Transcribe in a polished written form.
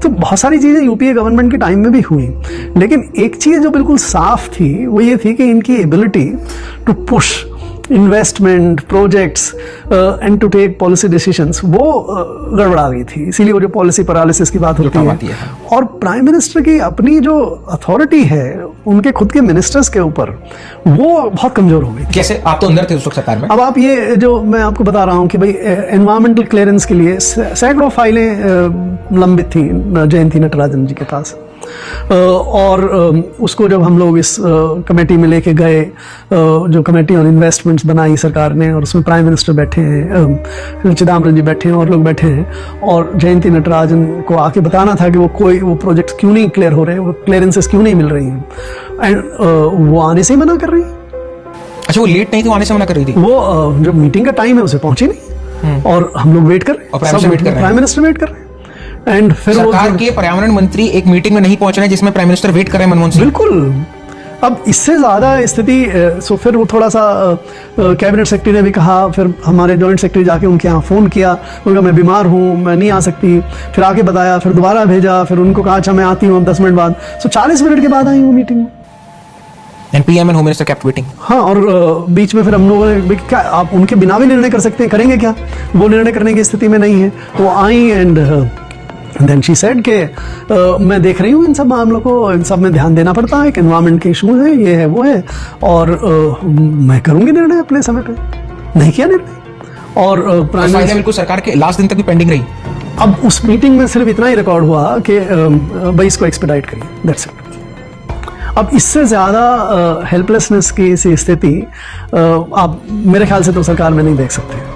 तो बहुत सारी चीज़ें यूपीए गवर्नमेंट के टाइम में भी हुई, लेकिन एक चीज़ जो बिल्कुल साफ थी वो ये थी कि इनकी ability to push investment projects and to take policy decisions वो गड़बड़ा गई थी, इसीलिए वो जो पॉलिसी पैरालिसिस की बात होती है। और प्राइम मिनिस्टर की अपनी जो अथॉरिटी है उनके खुद के मिनिस्टर्स के ऊपर वो बहुत कमजोर हो गई। कैसे? आप तो अंदर थे उस वक्त सरकार में। अब आप ये जो मैं आपको बता रहा हूँ कि भाई एनवायरमेंटल क्लियरेंस के लिए सैकड़ों फाइलें लंबित थी जयंती नटराजन जी के पास, और उसको जब हम लोग इस कमेटी में लेके गए, जो कमेटी ऑन इन्वेस्टमेंट्स बनाई सरकार ने, और उसमें प्राइम मिनिस्टर बैठे हैं, चिदम्बरम जी बैठे हैं और लोग बैठे हैं, और जयंती नटराजन को आके बताना था कि वो प्रोजेक्ट क्यों नहीं क्लियर हो रहे, वो क्लियरेंसेस क्यों नहीं मिल रही हैं, एंड वो आने से ही मना कर रही है। अच्छा, वो लेट नहीं थी, आने से मना कर रही थी। वो जो मीटिंग का टाइम है उसे पहुंची नहीं, और हम लोग वेट कर रहे हैं, प्राइम मिनिस्टर वेट कर रहे हैं। एंड फिर सरकार के पर्यावरण मंत्री एक मीटिंग में नहीं पहुंच रहे हैं जिसमें प्राइम मिनिस्टर वेट कर रहे हैं मनमोहन सिंह। बिल्कुल। अब इससे ज्यादा स्थिति, सो फिर वो थोड़ा सा कैबिनेट सेक्रेटरी ने भी कहा, फिर हमारे जॉइंट सेक्रेटरी जाके उनके यहाँ फोन किया, उनका मैं बीमार हूँ, मैं नहीं आ सकती, फिर आके बताया, फिर दोबारा भेजा, फिर उनको कहा अच्छा मैं आती हूँ 10 मिनट बाद। सो 40 मिनट के बाद आई वो मीटिंग में। PM and Home Minister kept waiting। हाँ, और बीच में फिर हम लोगों ने क्या, आप उनके बिना भी निर्णय कर सकते हैं, करेंगे क्या? वो निर्णय करने की स्थिति में नहीं है, तो आई एंड देन शी सेड कि मैं देख रही हूँ इन सब मामलों को, इन सब में ध्यान देना पड़ता है कि एनवायरमेंट के इशू है, ये है वो है, और मैं करूंगी निर्णय अपने समय पे। नहीं किया निर्णय, और प्राइम मिनिस्टर बिल्कुल सरकार के लास्ट दिन तक भी पेंडिंग रही। अब उस मीटिंग में सिर्फ इतना ही रिकॉर्ड हुआ कि भाई इसको एक्सपेडाइट करिए, दैट्स इट। अब इससे ज्यादा हेल्पलेसनेस की स्थिति आप मेरे ख्याल से तो सरकार में नहीं देख सकते।